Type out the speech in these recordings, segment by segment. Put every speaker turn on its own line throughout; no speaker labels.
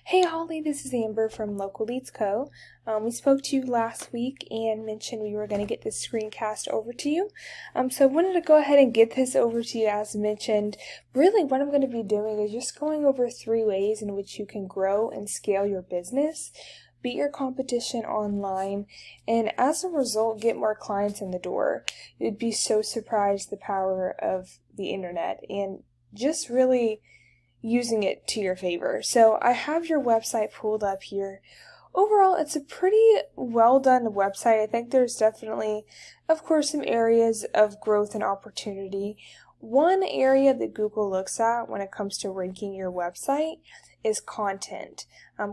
Hey Holly, this is Amber from Local Leads Co. We spoke to you last week and mentioned we were going to get this screencast over to you. So I wanted to go ahead and get this over to you as mentioned. Really what I'm going to be doing is just going over 3 ways in which you can grow and scale your business, beat your competition online, and as a result get more clients in the door. You'd be so surprised the power of the internet and just really using it to your favor. So I have your website pulled up here. Overall, it's a pretty well done website. I think there's definitely, of course, some areas of growth and opportunity. One area that Google looks at when it comes to ranking your website is content.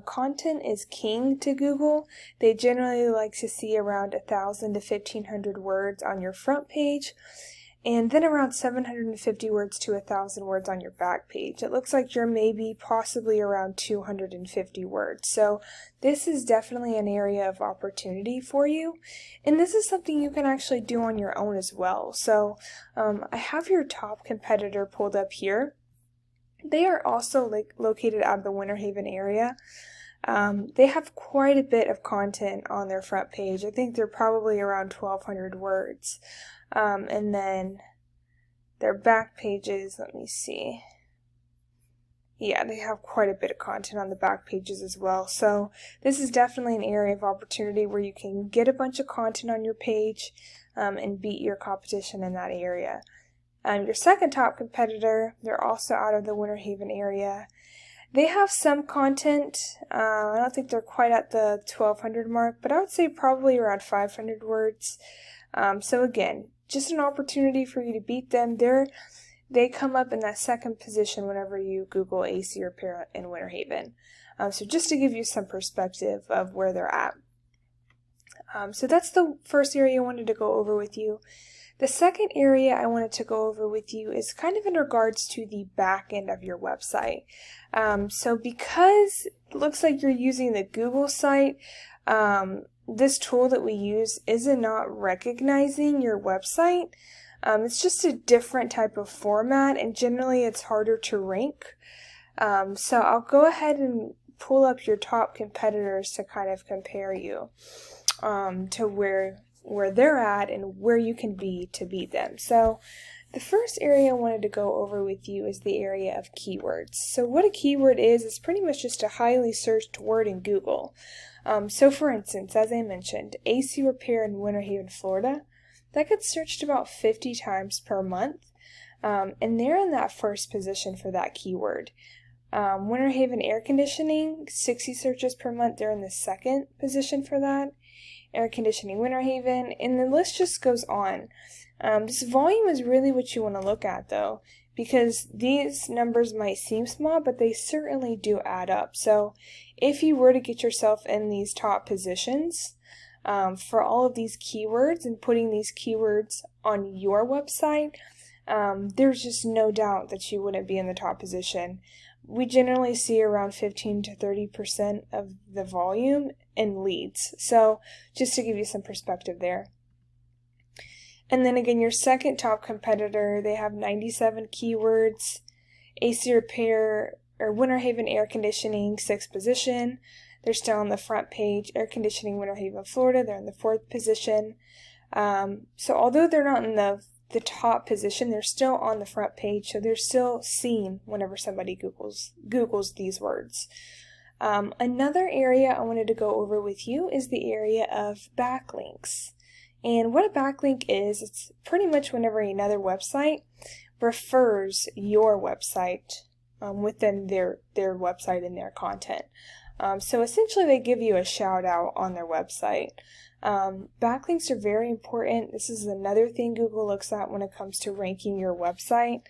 Content is king to Google. They generally like to see around 1,000 to 1,500 words on your front page, and then around 750 words to 1,000 words on your back page. It looks like you're maybe possibly around 250 words. So this is definitely an area of opportunity for you. And this is something you can actually do on your own as well. So I have your top competitor pulled up here. They are also located out of the Winter Haven area. They have quite a bit of content on their front page. I think they're probably around 1,200 words. And then their back pages, let me see. Yeah, they have quite a bit of content on the back pages as well. So this is definitely an area of opportunity where you can get a bunch of content on your page and beat your competition in that area. Your second top competitor, they're also out of the Winter Haven area. They have some content. I don't think they're quite at the 1,200 mark, but I would say probably around 500 words. So again, just an opportunity for you to beat them. They come up in that second position whenever you Google AC Repair in Winter Haven. So just to give you some perspective of where they're at. So that's the first area I wanted to go over with you. The second area I wanted to go over with you is kind of in regards to the back end of your website. So because it looks like you're using the Google site, this tool that we use is not recognizing your website. It's just a different type of format, and generally it's harder to rank. So I'll go ahead and pull up your top competitors to kind of compare you to where they're at and where you can be to beat them. So the first area I wanted to go over with you is the area of keywords. So what a keyword is pretty much just a highly searched word in Google. So for instance, as I mentioned, AC repair in Winter Haven, Florida, that gets searched about 50 times per month, and they're in that first position for that keyword. Winter Haven air conditioning, 60 searches per month, they're in the second position for that. Air conditioning Winter Haven, and the list just goes on. This volume is really what you want to look at though, because these numbers might seem small, but they certainly do add up. So if you were to get yourself in these top positions for all of these keywords and putting these keywords on your website, there's just no doubt that you wouldn't be in the top position. We generally see around 15 to 30% of the volume in leads. So just to give you some perspective there. And then again, your second top competitor, they have 97 keywords. AC repair or Winter Haven air conditioning, 6th position. They're still on the front page. Air conditioning Winter Haven, Florida, they're in the 4th position. So although they're not in the top position, they're still on the front page, so they're still seen whenever somebody Googles these words. Another area I wanted to go over with you is the area of backlinks. And what a backlink is, it's pretty much whenever another website refers your website within their website and their content. So essentially they give you a shout out on their website. Backlinks are very important. This is another thing Google looks at when it comes to ranking your website.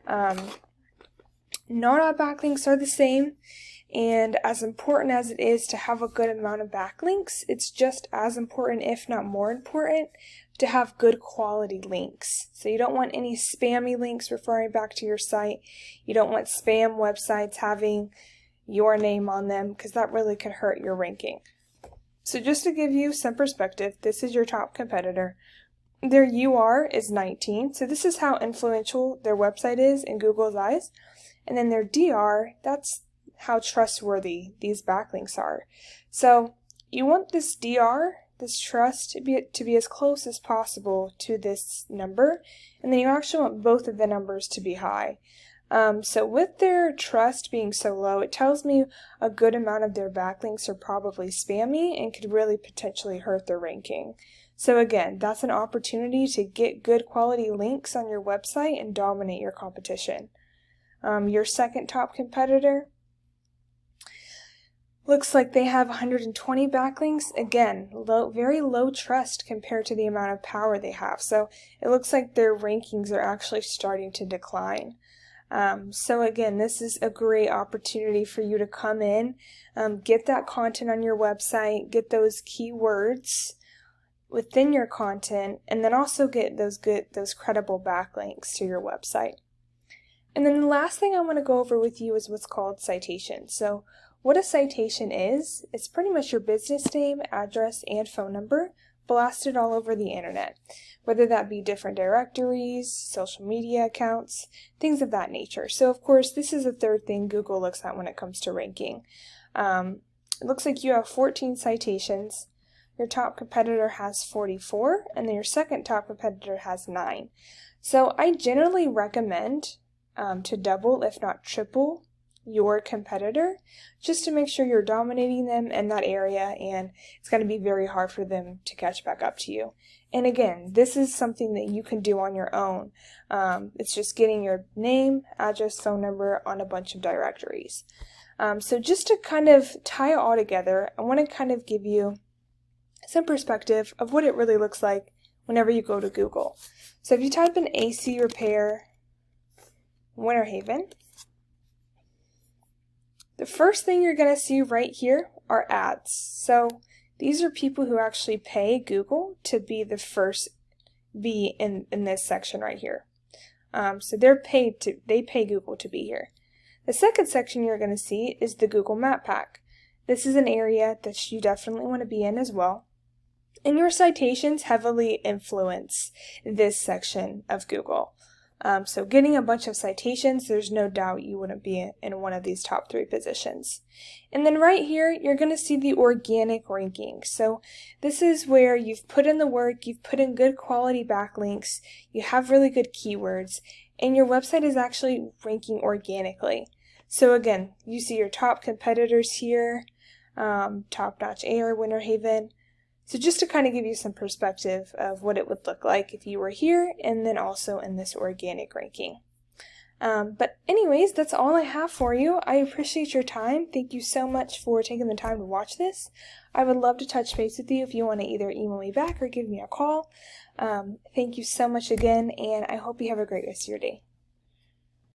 Not all backlinks are the same, and as important as it is to have a good amount of backlinks, it's just as important, if not more important, to have good quality links. So you don't want any spammy links referring back to your site. You don't want spam websites having your name on them, because that really could hurt your ranking. So just to give you some perspective, this is your top competitor. Their UR is 19, so this is how influential their website is in Google's eyes. And then their DR, that's how trustworthy these backlinks are. So you want this DR, this trust, to be as close as possible to this number, and then you actually want both of the numbers to be high. So with their trust being so low, it tells me a good amount of their backlinks are probably spammy and could really potentially hurt their ranking. So again, that's an opportunity to get good quality links on your website and dominate your competition. Your second top competitor looks like they have 120 backlinks. Again, very low trust compared to the amount of power they have. So it looks like their rankings are actually starting to decline. So again, this is a great opportunity for you to come in, get that content on your website, get those keywords within your content, and then also get those credible backlinks to your website. And then the last thing I want to go over with you is what's called citation. So what a citation is, it's pretty much your business name, address, and phone number blasted all over the internet, whether that be different directories, social media accounts, things of that nature. So of course, this is the third thing Google looks at when it comes to ranking. It looks like you have 14 citations. Your top competitor has 44, and then your second top competitor has 9. So I generally recommend to double, if not triple, your competitor, just to make sure you're dominating them in that area, and it's going to be very hard for them to catch back up to you. And again, this is something that you can do on your own. It's just getting your name, address, phone number on a bunch of directories. So just to kind of tie it all together, I want to kind of give you some perspective of what it really looks like whenever you go to Google. So if you type in AC Repair Winter Haven, the first thing you're going to see right here are ads. So these are people who actually pay Google to be the first be in this section right here. So they pay Google to be here. The second section you're going to see is the Google Map Pack. This is an area that you definitely want to be in as well. And your citations heavily influence this section of Google. So getting a bunch of citations, there's no doubt you wouldn't be in one of these top 3 positions. And then right here, you're going to see the organic ranking. So this is where you've put in the work, you've put in good quality backlinks, you have really good keywords, and your website is actually ranking organically. So again, you see your top competitors here, Top Notch Air, Winter Haven. So just to kind of give you some perspective of what it would look like if you were here and then also in this organic ranking. But anyways, that's all I have for you. I appreciate your time. Thank you so much for taking the time to watch this. I would love to touch base with you if you want to either email me back or give me a call. Thank you so much again, and I hope you have a great rest of your day.